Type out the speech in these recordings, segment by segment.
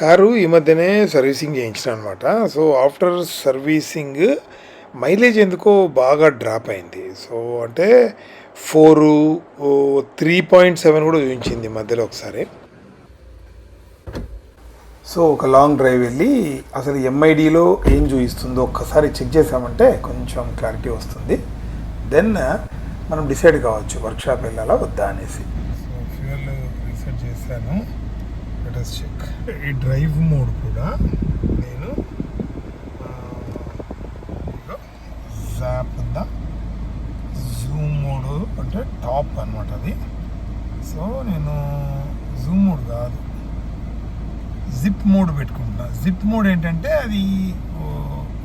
Car ఈ మధ్యనే servicing చేయించాననమాట. సో, ఆఫ్టర్ సర్వీసింగ్ మైలేజ్ ఎందుకో బాగా డ్రాప్ అయింది. సో, అంటే 4 3.7 కూడా చూయించింది మధ్యలో ఒకసారి. సో, ఒక లాంగ్ డ్రైవ్ వెళ్ళి అసలు ఎంఐడిలో ఏం చూపిస్తుందో ఒక్కసారి చెక్ చేసామంటే కొంచెం క్లారిటీ వస్తుంది. దెన్ మనం డిసైడ్ కావచ్చు వర్క్షాప్ వెళ్ళాలా వద్దా అనేసి. సో, ఫ్యూయల్ రీసెట్ చేశాను. Let us check. ఈ డ్రైవ్ మోడ్ కూడా నేను జాప్ ఉందా, జూమ్ మోడ్ అంటే టాప్ అనమాట అది. సో నేను జూమ్ మోడ్ కాదు, జిప్ మోడ్ పెట్టుకుంటున్నా. జిప్ మోడ్ ఏంటంటే అది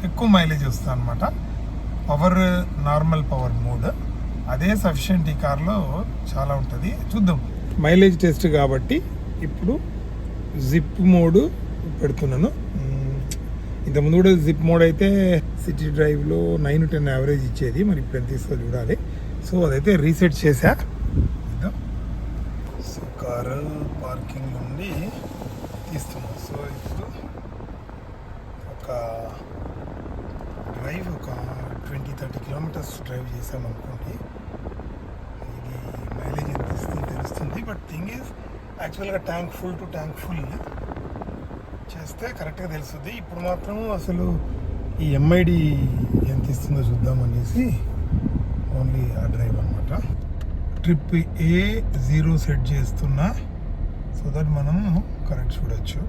ఎక్కువ మైలేజ్ వస్తుంది అనమాట. పవర్ నార్మల్ పవర్ మోడ్ అదే సఫిషియెంట్. ఈ కార్లో చాలా ఉంటుంది, చూద్దాం. మైలేజ్ టెస్ట్ కాబట్టి ఇప్పుడు జిప్ మోడ్ పెడుతున్నాను. ఇంతకుముందు కూడా జిప్ మోడ్ అయితే సిటీ డ్రైవ్లో 9-10 యావరేజ్ ఇచ్చేది, మరి ఇప్పుడు ఎంత ఇస్తుందో చూడాలి. సో అదైతే రీసెట్ చేశా. సో కారు పార్కింగ్ నుండి తీస్తున్నాం. సో ఇప్పుడు ఒక డ్రైవ్ ఒక 20-30 కిలోమీటర్స్ డ్రైవ్ చేసాం అనుకోండి. ఇది మైలేజ్ ఎంత ఇస్తుంది తెలుస్తుంది. బట్ థింగ్ ఈజ్ యాక్చువల్గా tank full to tank full చేస్తే కరెక్ట్గా తెలుస్తుంది. ఇప్పుడు మాత్రం అసలు ఈ ఎంఐడి ఎంత ఇస్తుందో చూద్దామనేసి ఓన్లీ ఆ డ్రైవ్ అనమాట. ట్రిప్ A0 సెట్ చేస్తున్నా, సో దట్ మనం కరెక్ట్ చూడొచ్చు.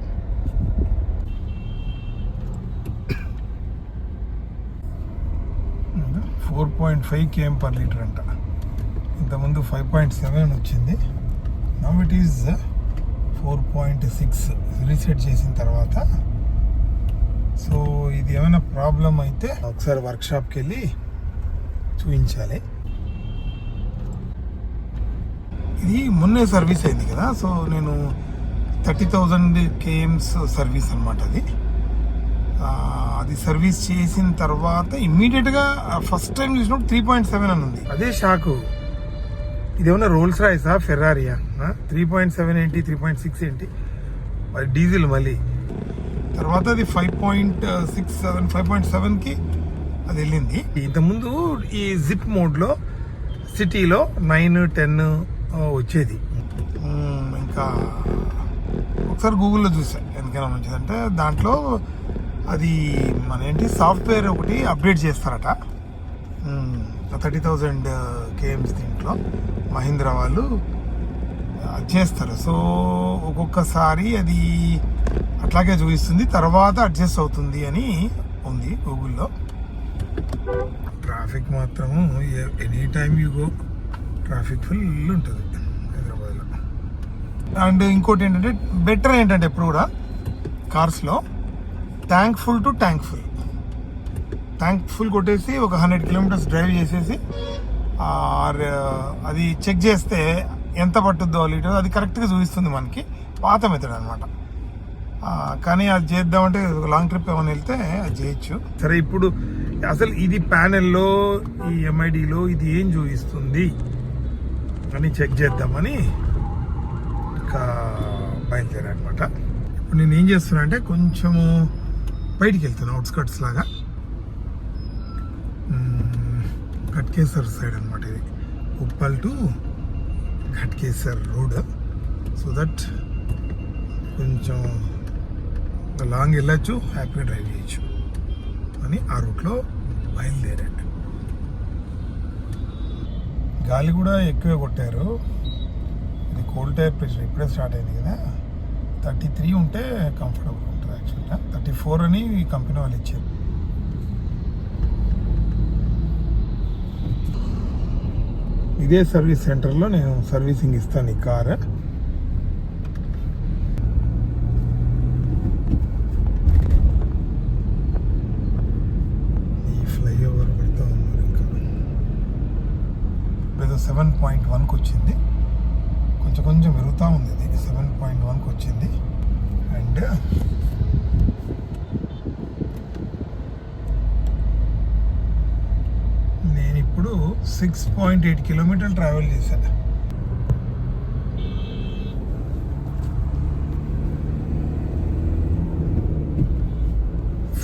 ఫోర్ 4.5 km/L అంట. ఇంతకుముందు 5.7 వచ్చింది. నౌ ఇట్ ఈజ్ 4.6 రీసెట్ చేసిన తర్వాత. సో ఇది ఏమైనా ప్రాబ్లం అయితే ఒకసారి వర్క్షాప్కి వెళ్ళి చూపించాలి. ఇది మొన్నే సర్వీస్ అయింది కదా. సో నేను 30,000 kms సర్వీస్ అనమాట అది. అది సర్వీస్ చేసిన తర్వాత ఇమ్మీడియట్గా ఫస్ట్ టైం చూసినప్పుడు 3.7 అని ఉంది. అదే షాకు. ఇదేమన్నా రోల్స్ రాయిసా, ఫెర్రారియా? 3.7 ఏంటి, 3.6 ఏంటి, అది డీజిల్. మళ్ళీ తర్వాత అది 5.67 5.7కి అది వెళ్ళింది. ఇంతకుముందు ఈ జిప్ మోడ్లో సిటీలో 9-10 వచ్చేది. ఇంకా ఒకసారి గూగుల్లో చూసాను ఎందుకైనా మంచిదంటే, దాంట్లో అది మన ఏంటి సాఫ్ట్వేర్ ఒకటి అప్డేట్ చేస్తారట. 30,000 kms దీంట్లో మహీంద్రా వాళ్ళు చేస్తారు. సో ఒక్కొక్కసారి అది అట్లాగే చూపిస్తుంది, తర్వాత అడ్జస్ట్ అవుతుంది అని ఉంది గూగుల్లో. ట్రాఫిక్ మాత్రము any time you go traffic full ఉంటుంది హైదరాబాద్లో. అండ్ ఇంకోటి ఏంటంటే బెటర్ ఏంటంటే ఎప్పుడు కూడా కార్స్లో tank full to tank full. Tank full కొట్టేసి ఒక 100 కిలోమీటర్స్ డ్రైవ్ చేసేసి అది చెక్ చేస్తే ఎంత పట్టుద్దో లీటర్ అది కరెక్ట్గా చూపిస్తుంది మనకి. పాత మెథడ్ అనమాట. కానీ అది చేద్దామంటే లాంగ్ ట్రిప్ ఏమైనా వెళ్తే అది చేయొచ్చు. సరే, ఇప్పుడు అసలు ఇది ప్యానెల్లో ఈ ఎంఐడిలో ఇది ఏం చూపిస్తుంది అని చెక్ చేద్దామని ఇంకా బయలుదేరా అనమాట. ఇప్పుడు నేను ఏం చేస్తున్నా అంటే కొంచెము బయటికి వెళ్తాను, అవుట్స్కట్స్ లాగా. ఘట్కేసర్ సైడ్ అనమాట ఇది, Uppal to Ghatkesar road. So that కొంచెం లాంగ్ వెళ్ళచ్చు, హ్యాపీగా డ్రైవ్ చేయొచ్చు అని ఆ రూట్లో బయలుదేరాడు. గాలి కూడా ఎక్కువే కొట్టారు. ఇది కోల్డ్ టెంపరేచర్ ఇప్పుడే స్టార్ట్ అయింది కదా. 33 ఉంటే కంఫర్టబుల్ ఉంటుంది. యాక్చువల్గా 34 అని కంపెనీ వాళ్ళు ఇచ్చారు. ఇదే సర్వీస్ సెంటర్లో నేను సర్వీసింగ్ ఇస్తాను ఈ కారు. ఈ ఫ్లైఓవర్ పెడతా ఉన్నారు. ఇంకా ఏదో 7.1కి వచ్చింది, కొంచెం కొంచెం పెరుగుతూ ఉంది. ఇది 7.1కి వచ్చింది. అండ్ నేను ఇప్పుడు 6.8 కిలోమీటర్లు ట్రావెల్ చేశాను.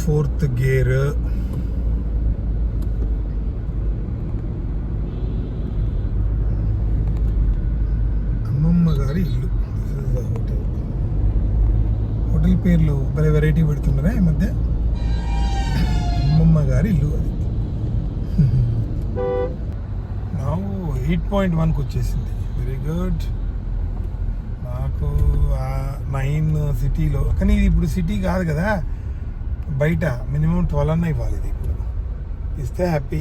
4th gear. అమ్మమ్మ గారి ఇల్లు. హోటల్ పేర్లు భలే వెరైటీ పెడుతున్నారా ఈ మధ్య. అమ్మమ్మ గారి ఇల్లు అది. నా 8.1కి వచ్చేసింది. Very good. నాకు 9 సిటీలో, కానీ ఇది ఇప్పుడు సిటీ కాదు కదా, బయట మినిమం 12 అన్న ఇవ్వాలి. ఇది ఇప్పుడు ఇస్తే హ్యాపీ,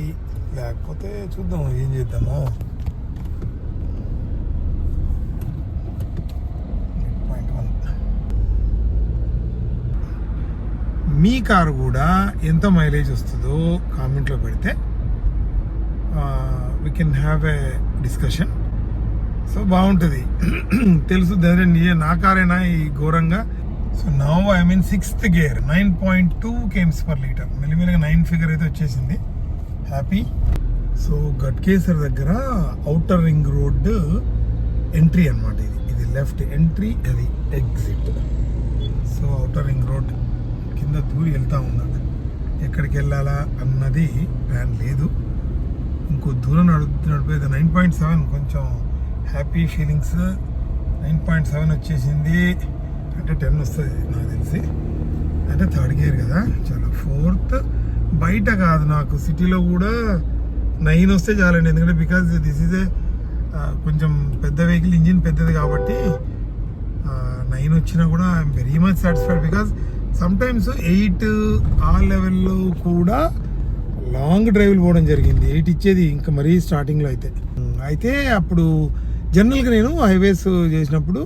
లేకపోతే చూద్దాం ఏం చేద్దాము. 8.1. మీ కారు కూడా ఎంత మైలేజ్ వస్తుందో కామెంట్లో పెడితే we can have a discussion. So బాగుంటుంది. తెలుసు నా కారేనా ఈ ఘోరంగా. So now I mean 6th gear, 9.2 km/L. మెల్లిమెల్లిగా 9 ఫిగర్ అయితే వచ్చేసింది. హ్యాపీ. సో గట్కేసర్ దగ్గర ఔటర్ రింగ్ రోడ్ ఎంట్రీ అనమాట. ఇది లెఫ్ట్ ఎంట్రీ, అది exit. So outer ring road కింద దూరి వెళ్తా ఉన్నా. ఎక్కడికి వెళ్ళాలా అన్నది ప్లాన్ లేదు. ఇంకో దూరం నడిపేది. 9.7 కొంచెం హ్యాపీ ఫీలింగ్స్. 9.7 వచ్చేసింది అంటే 10 వస్తుంది నాకు తెలిసి. అంటే 3rd గేర్ కదా. చాలా 4th. బయట కాదు, నాకు సిటీలో కూడా 9 వస్తే చాలండి. ఎందుకంటే బికాజ్ దిస్ ఈజ్ ఏ కొంచెం పెద్ద వెహికల్, ఇంజిన్ పెద్దది కాబట్టి 9 వచ్చినా కూడా I'm very much satisfied. Because sometimes 8 ఆ లెవెల్లో కూడా లాంగ్ డ్రైవ్లు పోవడం జరిగింది. 8 ఇచ్చేది ఇంకా మరీ స్టార్టింగ్లో అయితే అప్పుడు జనరల్గా నేను హైవేస్ చేసినప్పుడు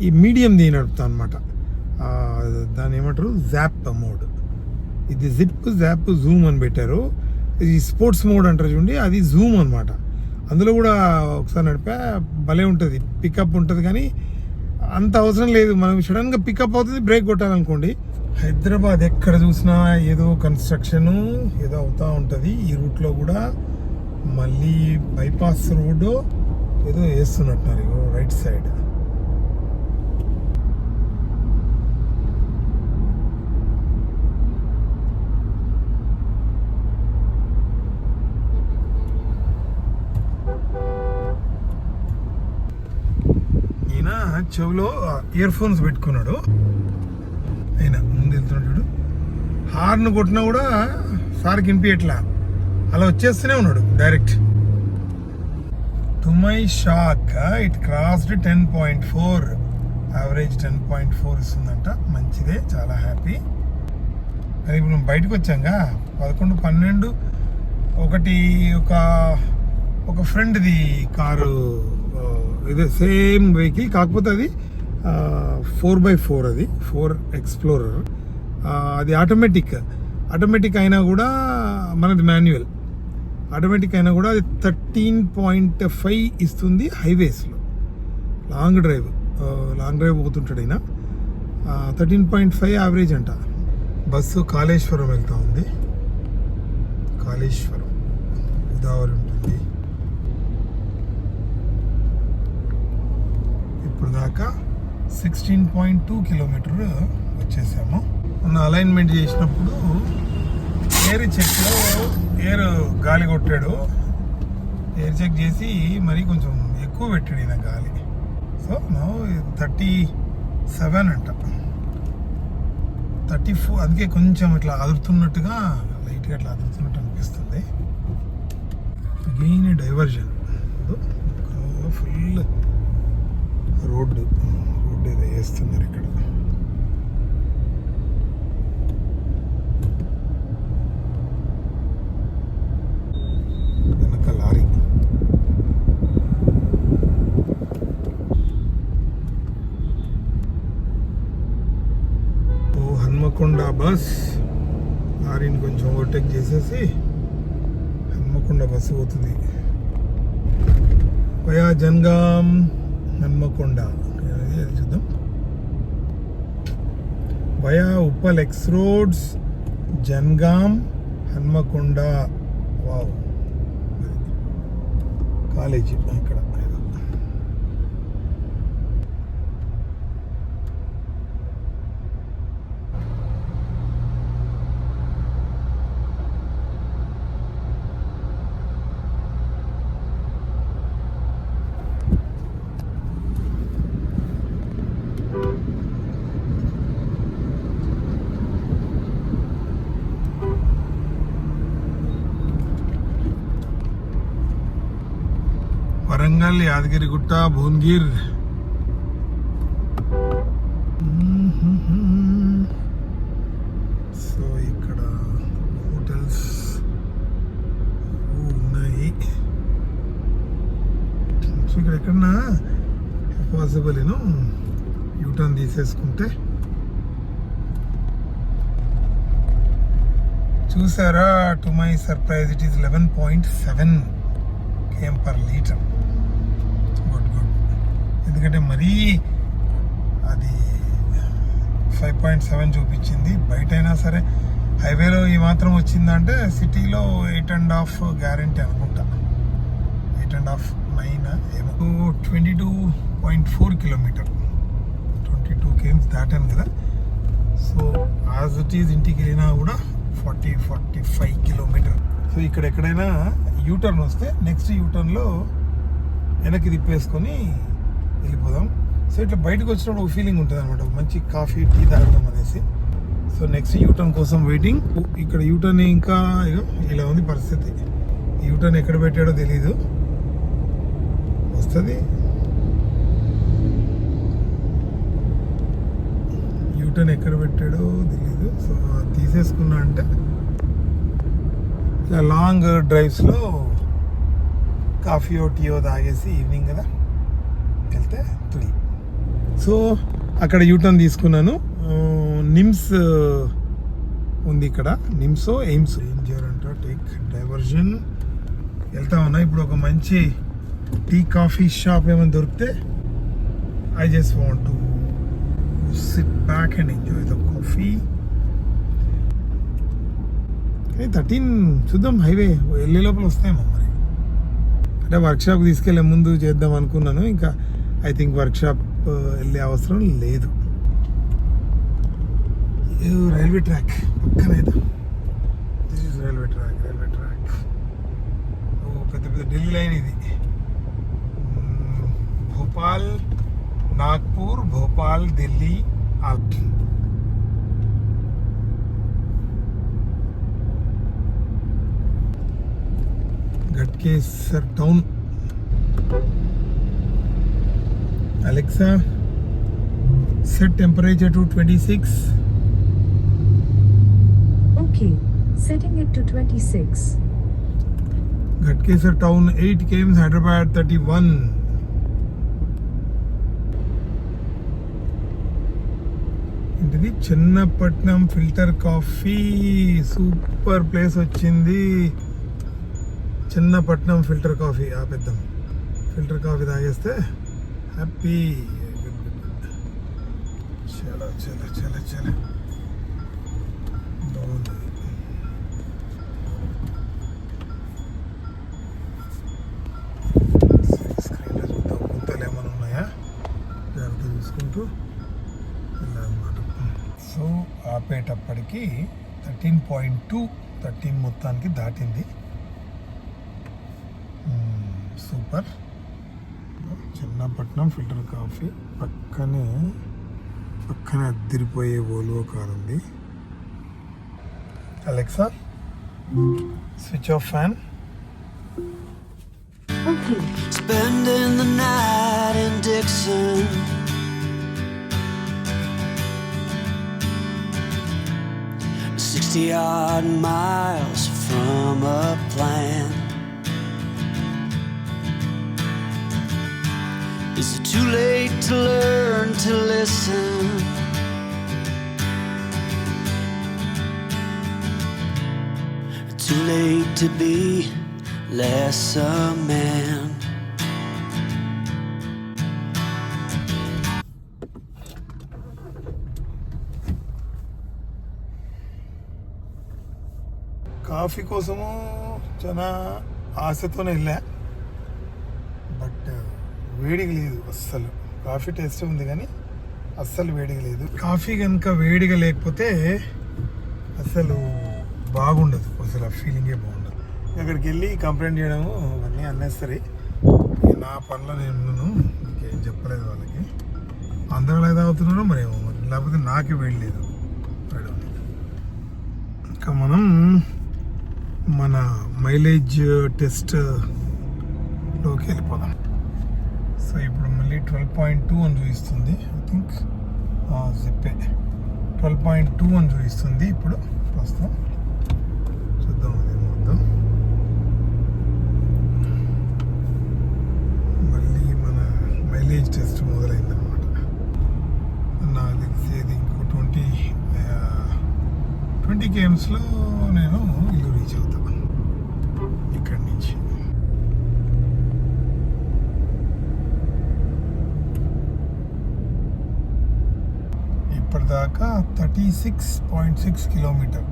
ఈ మీడియం దీని నడుపుతాను అనమాట. దాన్ని ఏమంటారు, జాప్ మోడ్. ఇది జిప్, జాప్, జూమ్ అని పెట్టారు. ఇది స్పోర్ట్స్ మోడ్ అంటారు చూడండి, అది జూమ్ అనమాట. అందులో కూడా ఒకసారి నడిపా, భలే ఉంటుంది. పికప్ ఉంటుంది కానీ అంత అవసరం లేదు. మనం సడన్గా పికప్ అవుతుంది, బ్రేక్ కొట్టాలనుకోండి. హైదరాబాద్ ఎక్కడ చూసినా ఏదో కన్స్ట్రక్షన్ ఏదో అవుతూ ఉంటుంది. ఈ రూట్లో కూడా మళ్ళీ బైపాస్ రోడ్డు ఏదో వేస్తున్నట్టున్నారు రైట్ సైడ్. ఈయన చెవిలో ఇయర్ ఫోన్స్ పెట్టుకున్నాడు. అయినా ముందు వెళ్తున్నాడు చూడు. హార్న్ కొట్టినా కూడా సార్కి వినిపించట్లా, అలా వచ్చేస్తూనే ఉన్నాడు direct. To my shock it crossed 10.4. Average 10.4 ఇస్తుందంట. మంచిదే, చాలా హ్యాపీ. అది ఇప్పుడు మనం బయటకు వచ్చాంగా 11, 12. ఒక ఫ్రెండ్ది కారు, ఇదే సేమ్ వెహికల్, కాకపోతే అది 4x4. అది 4 ఎక్స్ప్లోరర్. అది ఆటోమేటిక్ అయినా కూడా మనది మాన్యువల్. ఆటోమేటిక్ అయినా కూడా అది 13.5 ఇస్తుంది హైవేస్లో. లాంగ్ డ్రైవ్ పోతుంటాడు అయినా. 13.5 యావరేజ్ అంట. బస్సు కాళేశ్వరం వెళ్తూ ఉంది. కాళేశ్వరం గోదావరి ఉంటుంది. ఇప్పుడు దాకా 16.2 కిలోమీటర్ వచ్చేసాము. మొన్న అలైన్మెంట్ చేసినప్పుడు ఎయిర్ చెక్లో గాలి కొట్టాడు. ఎయిర్ చెక్ చేసి మరీ కొంచెం ఎక్కువ పెట్టాడు ఈయన గాలి. సో 37 అంట, 34. అందుకే కొంచెం ఇట్లా అదురుతున్నట్టుగా, లైట్గా ఇట్లా అదురుతున్నట్టు అనిపిస్తుంది. Again diversion. ఫుల్ రోడ్డు ఏదో వేస్తున్నారు ఇక్కడ. వెనక లారీ. హన్మకొండ బస్. లారీని కొంచెం ఓవర్టేక్ చేసేసి హన్మకొండ బస్సు పోతుంది. వయా జన్గాం హన్మకొండ. చూద్దాం. Via Uppal X roads, Jangaon, Hanamkonda. Wow, college ఇక్కడ. వరంగల్, యాదగిరిగుట్ట, భువనగిర్. సో ఇక్కడ హోటల్స్ ఉన్నాయి. సో ఇక్కడ ఎక్కడన్నా పాసిబుల్ యూటర్న్ తీసేసుకుంటే. చూసారా, to my surprise it is 11.7 km per liter. Good. ఎందుకంటే మరీ అది 5.7 చూపించింది. బయట అయినా సరే హైవేలో ఈ మాత్రం వచ్చిందంటే సిటీలో 8.5 గ్యారంటీ అనుకుంటా. 8.5, 9 ఏమో. 22.4 కిలోమీటర్, 22 km దాటాను కదా. సో యాజ్ ఇట్ ఈజ్ ఇంటికి వెళ్ళినా కూడా 40-45 కిలోమీటర్. సో ఇక్కడ ఎక్కడైనా యూటర్న్ వస్తే నెక్స్ట్ యూటర్న్లో వెనక్కి తిప్పేసుకొని వెళ్ళిపోదాం. సో ఇట్లా బయటకు వచ్చినప్పుడు ఒక ఫీలింగ్ ఉంటుంది అనమాట, మంచి కాఫీ, టీ తాగడం అనేసి. సో నెక్స్ట్ యూటర్న్ కోసం వెయిటింగ్. ఇక్కడ యూటర్న్ ఇంకా ఇలా ఉంది పరిస్థితి. యూటర్న్ ఎక్కడ పెట్టాడో తెలీదు, వస్తుంది. యూటర్న్ ఎక్కడ పెట్టాడో తెలీదు. సో తీసేసుకున్నా అంటే ఇలా లాంగ్ డ్రైవ్స్లో కాఫీయో టీయో తాగేసి ఈవినింగ్ కదా వెళ్తే 3. సో అక్కడ యూటర్న్ తీసుకున్నాను. నిమ్స్ ఉంది ఇక్కడ, నిమ్సో ఎయిమ్స్. ఏం చేయాలంట, టేక్ డైవర్జన్ వెళ్తా ఉన్నా. ఇప్పుడు ఒక మంచి టీ కాఫీ షాప్ ఏమైనా దొరికితే I just want to SIT back and enjoy the coffee. 13 చూద్దాం, హైవే వెళ్ళే లోపల వస్తాయేమో మరి. అంటే వర్క్షాప్ తీసుకెళ్లే ముందు చేద్దాం అనుకున్నాను. ఇంకా ఐ థింక్ వర్క్షాప్ వెళ్ళే అవసరం లేదు. రైల్వే ట్రాక్ పక్కనైతే దిస్ ఇస్ రైల్వే ట్రాక్. ఓ పెద్ద ఢిల్లీ లైన్ ఇది. Bhopal, Nagpur, Bhopal, Delhi, Agra. Ghatkesar town. Alexa, set temperature to 26. Okay, setting it to 26. Ghatkesar town 8 km, Hyderabad 31. ఇది Chinnapatnam filter coffee. Super place వచ్చింది. Chinnapatnam filter coffee. ఆ పెద్ద ఫిల్టర్ కాఫీ తాగేస్తే హ్యాపీ. చాలా చాలా చాలా చాలా బాగుంది. స్క్రీన్లో చూద్దాం, గుంతలు ఏమైనా ఉన్నాయా జాగ్రత్త చూసుకుంటూ వెళ్ళాలన్నమాట. సో ఆపేటప్పటికి 13.2, 13 మొత్తానికి దాటింది. సూపర్. చిన్నపట్నం ఫిల్టర్ కాఫీ పక్కనే అద్దరిపోయే ఓల్వో కార్ ఉంది. Alexa, switch off fan. Okay. Spending the night in Dixon, 60-odd miles from a plan. Is it too late to learn to listen? Too late to be less a man. Coffee కోసము చాలా ఆశతోనే వెళ్ళా, but వేడిగా లేదు అస్సలు. Coffee taste ఉంది కానీ అస్సలు వేడిగా లేదు. కాఫీ కనుక వేడిగా లేకపోతే అసలు బాగుండదు, అసలు ఆ ఫీలింగే బాగుండదు. అక్కడికి వెళ్ళి కంప్లైంట్ చేయడము అవన్నీ అన్నెసరీ. నా పనిలో నేను ఇంకేం చెప్పలేదు వాళ్ళకి. అందరూ ఎలా తాగుతున్నారో మరేమో మరి, లేకపోతే నాకే వేడి లేదు. ఇంకా మనం మన మైలేజ్ టెస్ట్లోకి వెళ్ళిపోదాం. మళ్ళీ 12.2 అని చూపిస్తుంది. ఐ థింక్ జిప్పే 12.2 అని చూపిస్తుంది ఇప్పుడు ప్రస్తుతం. చూద్దాం అదేమవుద్దాం. మళ్ళీ మన మైలేజ్ టెస్ట్ మొదలైందనమాట. నాకు తెలిసేది ఇంకో 20 kmsలో నేను ఇల్లు రీచ్ అవుతాను ఇక్కడి నుంచి. ఇప్పటిదాకా 36.6 కిలోమీటర్.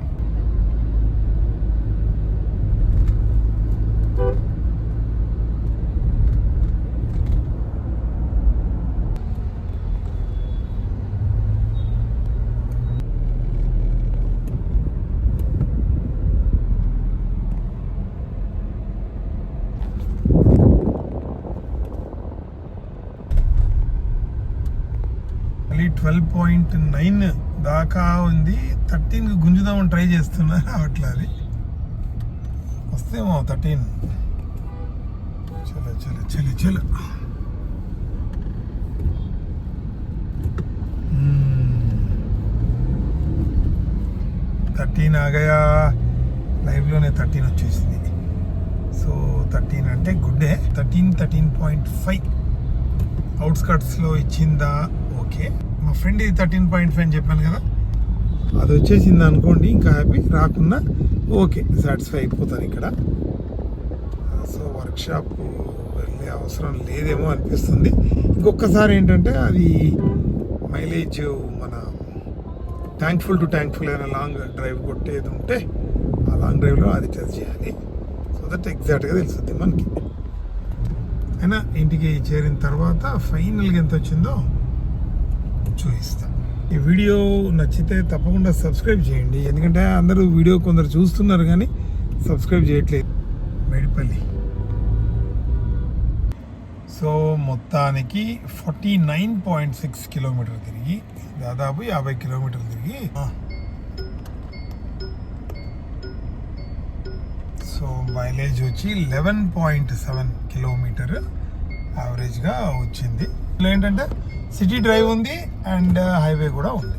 మళ్ళీ 12.9 దాకా ఉంది. 13కి గుంజుదామని ట్రై చేస్తున్నా, రావట్లే. అది వస్తేమో 13. చలో చలో చలో చలో. 13 ఆగయా. లైవ్లోనే 13 వచ్చేసింది. సో 13 అంటే గుడ్డే. 13.5 అవుట్స్కట్స్లో ఇచ్చిందా? ఓకే. మా ఫ్రెండ్ ఇది 13.5 అని చెప్పాను కదా, అది వచ్చేసింది అనుకోండి, ఇంకా హ్యాపీ. రాకున్నా ఓకే, సాటిస్ఫై అయిపోతాను ఇక్కడ. సో వర్క్షాప్ వెళ్ళే అవసరం లేదేమో అనిపిస్తుంది. ఇంకొకసారి ఏంటంటే అది మైలేజ్ మన థ్యాంక్ఫుల్ టు థ్యాంక్ఫుల్ అయిన లాంగ్ డ్రైవ్ కొట్టేది ఉంటే ఆ లాంగ్ డ్రైవ్లో అది టెస్ట్ చేయాలి. సో దట్ ఎగ్జాక్ట్గా తెలుస్తుంది మనకి. అయినా ఇంటికి చేరిన తర్వాత ఫైనల్గా ఎంత వచ్చిందో చూపిస్తాను. ఈ వీడియో నచ్చితే తప్పకుండా సబ్స్క్రైబ్ చేయండి. ఎందుకంటే అందరూ వీడియో కొందరు చూస్తున్నారు కానీ సబ్స్క్రైబ్ చేయట్లేదు. మేడిపల్లి. సో మొత్తానికి 49.6 కిలోమీటర్ తిరిగి, దాదాపు 50 కిలోమీటర్లు తిరిగి, సో మైలేజ్ వచ్చి 11.7 కిలోమీటర్ యావరేజ్గా వచ్చింది. ఏంటంటే సిటీ డ్రైవ్ ఉంది అండ్ హైవే కూడా ఉంది.